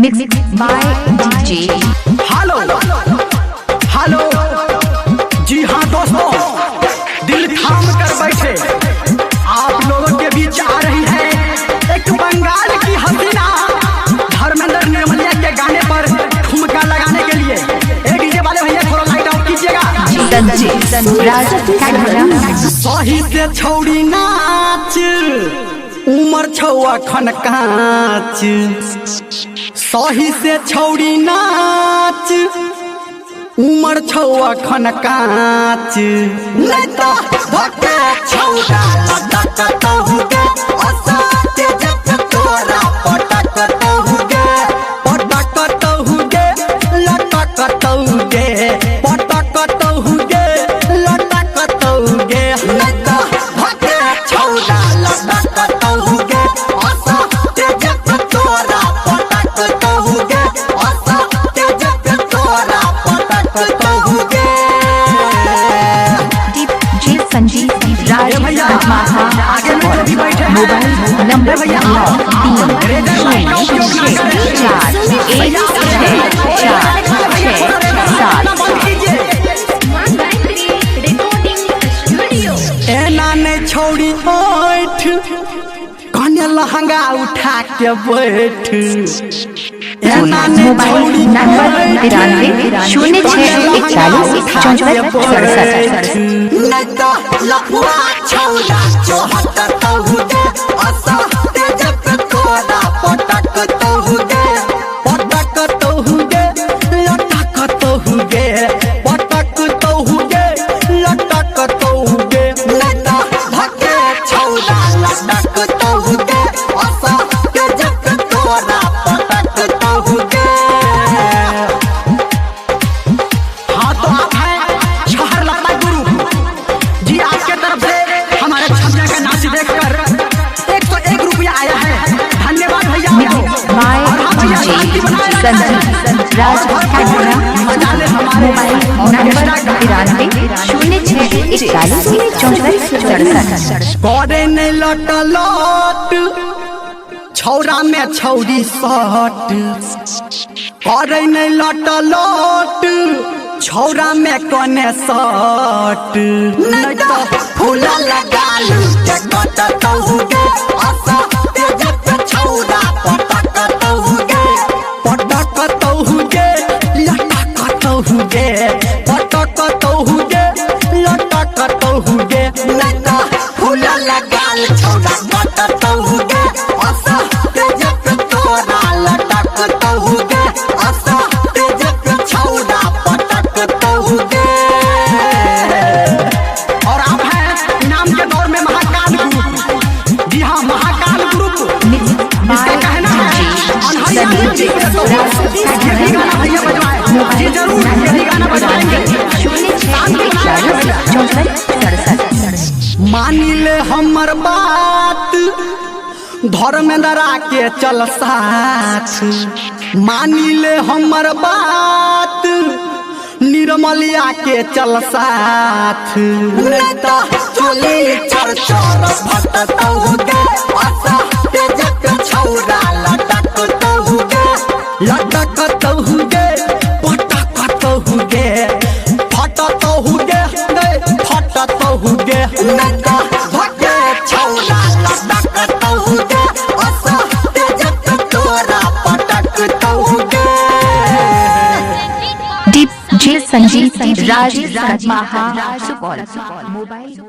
Mixed by DJ। Hello hello जी हाँ दोस्तों, दिल थाम कर बैठे आप लोगों के बीच आ रही है एक बंगाल की हसीना धर्मेंद्र निर्मलिया के गाने पर ठुमका लगाने के लिए। एक डीजे वाले भैया थोड़ा लाइट ऑफ कीजिएगा। सही से छौड़ी नाच उमर छौआ खन काच, सही से छौड़ी नाच उमर छौआ खन काच, नहीं तो धक्के छौड़ा लटक होगे असाते जब तोरा पटक होगे पटक होगे लटक होगे पटक होगे लटक होगे, नहीं तो धक्के छौड़ा लटक होगे असाते जब तोरा पटक होगे असाते जब तोरा पटक होगे। DJ संजीव राज आगे में जो भी बैठे हैं मोबाइल नंबर भैया एना नहीं छोड़ी बैठ कन्या लहंगा उठा के बैठ, एना नहीं मोबाइल नंबर 93 नहीं तो लफुआ छौड़ा चोहट होगे असाते जब तोरा पटक होगे पटक होगे लटक होगे पटक होगे लटक होगे, नहीं तो धक्के छौड़ा लटक होगे असाते जब तोरा पटक होगे। हाँ तो आप हैं शहर लता गुरु जी, आपके तरफ से हमारे छमिया का नाच देखकर 101 रुपया आया है, धन्यवाद भैया। करे नहीं लट लट छौरा में छौरी सट, करे नहीं लट लट छौरा में कने सट, नहीं तो फूला लगा के कटत होगे असाते जब छौरा पटक होगे पटक होगे लटक होगे पटक होगे लटक होगे, नहीं तो फूला लगा छौरा कटत होगे असाते जब तोरा लटक होगे असाते जब छौरा पटक होगे। और आप हैं इनाम के दौर में महाकाल ग्रुप, जी हाँ महाकाल ग्रुप, इसका कहना है अनहरिया जी के तो यही गाना भैया बजवाए जी, जरूर यही गाना बजवाएंगे। मानी ले हमर बात धर्मेंद्र के चल साथ, मानी ले हमर बात निर्मलिया के चल साथ, नहीं तो चोली चर चर भटक होगे असाते जब छौड़ा लटक होगे लटक होगे पटक होगे फटक होगे फटक होगे, नहीं तो धक्के छौड़ा लटक होगे असाते जब तोरा पटक होगे। DJ संजीव राज सुपौल मोबाइल